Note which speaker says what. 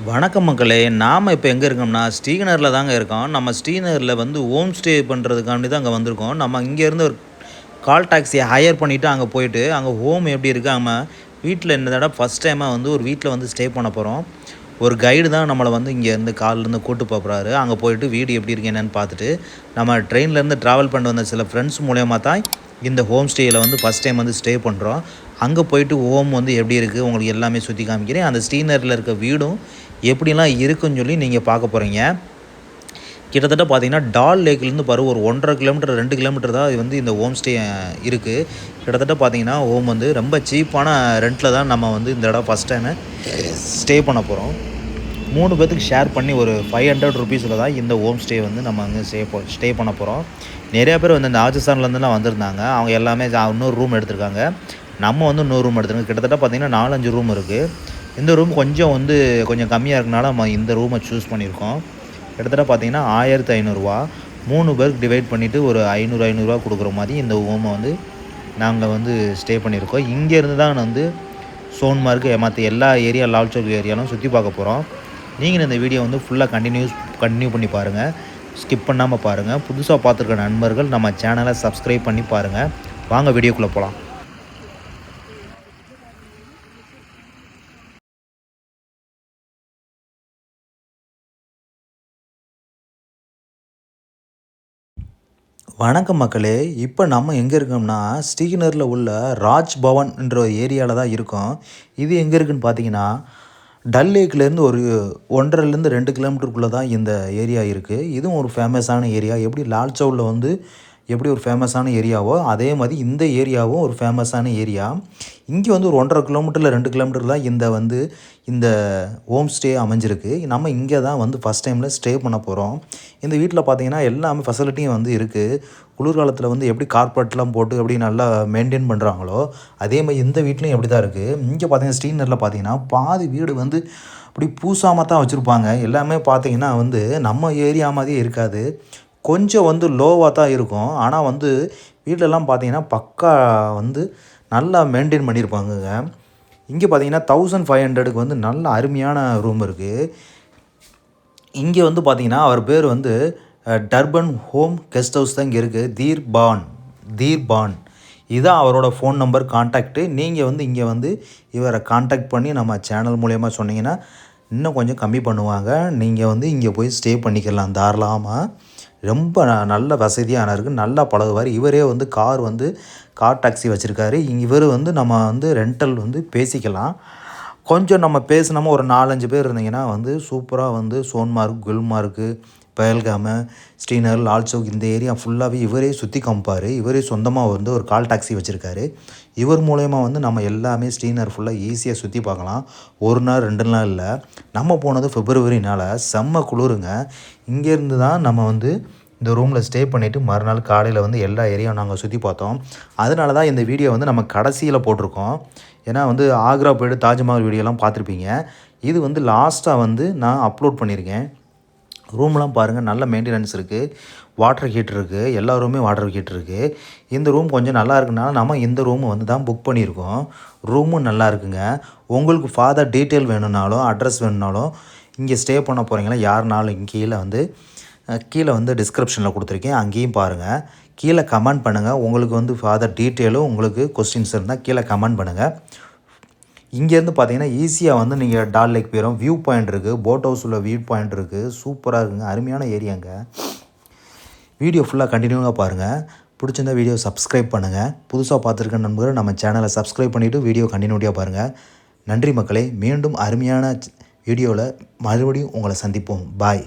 Speaker 1: வணக்கம் மக்களே, நாம் இப்போ எங்கே இருக்கோம்னா ஸ்ரீநகரில் தாங்க இருக்கோம். நம்ம ஸ்ரீநகரில் வந்து ஹோம் ஸ்டே பண்ணுறதுக்காண்டி தான் அங்கே வந்திருக்கோம். நம்ம இங்கேருந்து ஒரு கால் டாக்ஸியை ஹையர் பண்ணிவிட்டு அங்கே போயிட்டு அங்கே ஹோம் எப்படி இருக்குது, நம்ம வீட்டில் இந்த தடவை ஃபஸ்ட் டைமாக வந்து ஒரு வீட்டில் வந்து ஸ்டே பண்ண போகிறோம். ஒரு கைடு தான் நம்மளை வந்து இங்கேருந்து காலிலேருந்து கூட்டு போகிறாரு. அங்கே போயிட்டு வீடு எப்படி இருக்கு என்னென்னு பார்த்துட்டு நம்ம ட்ரெயின்லேருந்து ட்ராவல் பண்ணிட்டு வந்த சில ஃப்ரெண்ட்ஸ் மூலயமா தான் இந்த ஹோம் ஸ்டேயில் வந்து ஃபஸ்ட் டைம் வந்து ஸ்டே பண்ணுறோம். அங்கே போயிட்டு ஹோம் வந்து எப்படி இருக்குது உங்களுக்கு எல்லாமே சுற்றி காமிக்கிறேன். அந்த ஸ்ரீநகரில் இருக்க வீடும் எப்படிலாம் இருக்குன்னு சொல்லி நீங்கள் பார்க்க போகிறீங்க. கிட்டத்தட்ட பார்த்தீங்கன்னா டால் லேக்லேருந்து ஒரு 1.5 கிலோமீட்டர் 2 கிலோமீட்டர் தான் வந்து இந்த ஹோம் ஸ்டே இருக்குது. கிட்டத்தட்ட பார்த்தீங்கன்னா ஹோம் வந்து ரொம்ப சீப்பான ரெண்ட்டில் தான் நம்ம வந்து இந்த இடம் ஃபஸ்ட் டைமு ஸ்டே பண்ண போகிறோம். 3 பேர்த்துக்கு ஷேர் பண்ணி ஒரு 500 ருபீஸில் தான் இந்த ஹோம் ஸ்டே வந்து நம்ம வந்து ஸ்டே பண்ண போகிறோம். நிறையா பேர் வந்து இந்த ராஜஸ்தான்லேருந்துலாம் வந்திருந்தாங்க. அவங்க எல்லாமே இன்னொரு ரூம் எடுத்திருக்காங்க. நம்ம வந்து இன்னொரு ரூம் எடுத்துருக்கோம். கிட்டத்தட்ட பார்த்திங்கன்னா 4-5 ரூம் இருக்குது. இந்த ரூம் கொஞ்சம் கம்மியாக இருக்கனால நம்ம இந்த ரூமை சூஸ் பண்ணியிருக்கோம். கிட்டத்தட்ட பார்த்திங்கன்னா 1500 3 பேருக்கு டிவைட் பண்ணிவிட்டு ஒரு 500 கொடுக்குற மாதிரி இந்த ரூமை வந்து நாங்கள் வந்து ஸ்டே பண்ணியிருக்கோம். இங்கேருந்து தான் வந்து சோன்மார்க் மற்ற எல்லா ஏரியா லால் சௌக் ஏரியாலும் சுற்றி பார்க்க போகிறோம். நீங்கள் இந்த வீடியோ வந்து ஃபுல்லாக கண்டினியூ பண்ணி பாருங்கள், ஸ்கிப் பண்ணாமல் பாருங்கள். புதுசாக பார்த்துருக்க நண்பர்கள் நம்ம சேனலை சப்ஸ்கிரைப் பண்ணி பாருங்கள். வாங்க வீடியோக்குள்ளே போகலாம். வணக்கம் மக்களே, இப்போ நம்ம எங்கே இருக்கோம்னா ஸ்ரீநகரில் உள்ள ராஜ் பவன் என்ற ஏரியாவில் தான் இருக்கோம். இது எங்கே இருக்குதுன்னு பார்த்தீங்கன்னா டல் லேக்லேருந்து ஒரு 1.5 2 கிலோமீட்டருக்குள்ளே தான் இந்த ஏரியா இருக்குது. இதுவும் ஒரு ஃபேமஸான ஏரியா. எப்படி லால் சௌக்கில் வந்து எப்படி ஒரு ஃபேமஸான ஏரியாவோ அதே மாதிரி இந்த ஏரியாவும் ஒரு ஃபேமஸான ஏரியா. இங்கே வந்து ஒரு 1.5 கிலோமீட்டரில் 2 கிலோமீட்டர் தான் இந்த ஹோம் ஸ்டே அமைஞ்சிருக்கு. நம்ம இங்கே தான் வந்து ஃபஸ்ட் டைமில் ஸ்டே பண்ண போகிறோம். இந்த வீட்டில் பார்த்திங்கன்னா எல்லாமே ஃபெசிலிட்டியும் வந்து இருக்குது. குளிர்காலத்தில் வந்து எப்படி கார்பெட்லாம் போட்டு எப்படி நல்லா மெயின்டைன் பண்ணுறாங்களோ அதே மாதிரி இந்த வீட்லேயும் எப்படி தான் இருக்குது. இங்கே பார்த்திங்கன்னா ஸ்ரீநகரில் பார்த்திங்கன்னா பாதி வீடு வந்து அப்படி பூசாமல் தான் வச்சுருப்பாங்க. எல்லாமே பார்த்திங்கன்னா வந்து நம்ம ஏரியா மாதிரியே இருக்காது. கொஞ்சம் வந்து லோவாக தான் இருக்கும். ஆனால் வந்து வீட்டிலலாம் பார்த்திங்கன்னா பக்கா வந்து நல்லா மெயின்டைன் பண்ணியிருப்பாங்கங்க. இங்கே பார்த்திங்கன்னா 1500க்கு வந்து நல்ல அருமையான ரூம் இருக்குது. இங்கே வந்து பார்த்திங்கன்னா அவர் பேர் வந்து டர்பன் ஹோம் கெஸ்ட் ஹவுஸ் தான் இங்கே இருக்குது. தீர்பான் இதுதான் அவரோட ஃபோன் நம்பர், கான்டாக்ட்டு. நீங்கள் வந்து இங்கே வந்து இவரை கான்டாக்ட் பண்ணி நம்ம சேனல் மூலயமா சொன்னீங்கன்னா இன்னும் கொஞ்சம் கம்மி பண்ணுவாங்க. நீங்கள் வந்து இங்கே போய் ஸ்டே பண்ணிக்கலாம் தாராளமாக. ரொம்ப நல்ல வசதியான இருக்குது, நல்லா பழகுவார். இவரே வந்து கார் டாக்ஸி வச்சுருக்காரு. இவர் வந்து நம்ம வந்து ரெண்டல் வந்து பேசிக்கலாம். கொஞ்சம் நம்ம பேசினோமா ஒரு 4-5 பேர் இருந்தீங்கன்னா வந்து சூப்பராக வந்து சோன்மார்க், குல்மார்க்கு, பஹல்காமு, ஸ்ரீநகர், லால் சௌக் இந்த ஏரியா ஃபுல்லாகவே இவரே சுற்றி காமிப்பார். இவரே சொந்தமாக வந்து ஒரு கால் டாக்ஸி வச்சுருக்காரு. இவர் மூலயமா வந்து நம்ம எல்லாமே ஸ்ரீநகர் ஃபுல்லாக ஈஸியாக சுற்றி பார்க்கலாம். 1 நாள் 2 நாள் இல்லை. நம்ம போனது பிப்ரவரினால் செம்ம குளிருங்க. இங்கேருந்து தான் நம்ம வந்து இந்த ரூமில் ஸ்டே பண்ணிவிட்டு மறுநாள் காலையில் வந்து எல்லா ஏரியாவும் நாங்கள் சுற்றி பார்த்தோம். அதனால தான் இந்த வீடியோ வந்து நம்ம கடைசியில் போட்டிருக்கோம். ஏன்னா வந்து ஆக்ரா போய்ட்டு தாஜ்மஹால் வீடியோலாம் பார்த்துருப்பீங்க. இது வந்து லாஸ்ட்டாக வந்து நான் அப்லோட் பண்ணியிருக்கேன். ரூம்லாம் பாருங்கள், நல்ல மெயின்டெனன்ஸ் இருக்குது. வாட்டர் ஹீட்டர் இருக்குது, எல்லா ரூமே வாட்டர் ஹீட்டர் இருக்குது. இந்த ரூம் கொஞ்சம் நல்லா இருக்குனால நம்ம இந்த ரூமை வந்து தான் புக் பண்ணியிருக்கோம். ரூமும் நல்லா இருக்குங்க. உங்களுக்கு ஃபாதர் டீட்டெயில் வேணும்னாலும் அட்ரஸ் வேணும்னாலும் இங்கே ஸ்டே பண்ண போகிறீங்களா யாருனாலும் கீழே வந்து டிஸ்கிரிப்ஷனில் கொடுத்துருக்கேன், அங்கேயும் பாருங்கள். கீழே கமெண்ட் பண்ணுங்கள். உங்களுக்கு வந்து ஃபாதர் டீட்டெயிலும் உங்களுக்கு கொஸ்டின்ஸ் இருந்தால் கீழே கமெண்ட் பண்ணுங்கள். இங்கேருந்து பார்த்தீங்கன்னா ஈஸியாக வந்து நீங்கள் டால் லேக் போயிடும். வியூ பாயிண்ட் இருக்குது, போட் ஹவுஸ் உள்ள வியூ பாயிண்ட் இருக்குது. சூப்பராக இருக்குங்க, அருமையான ஏரியாங்க. வீடியோ ஃபுல்லாக கண்டினியூவாக பாருங்கள். பிடிச்சிருந்தால் வீடியோ சப்ஸ்கிரைப் பண்ணுங்கள். புதுசாக பார்த்துருக்க நண்பர்கள் நம்ம சேனலை சப்ஸ்கிரைப் பண்ணிவிட்டு வீடியோ கண்டினியூட்டியாக பாருங்கள். நன்றி மக்களே. மீண்டும் அருமையான வீடியோவில் மறுபடியும் உங்களை சந்திப்போம். பாய்.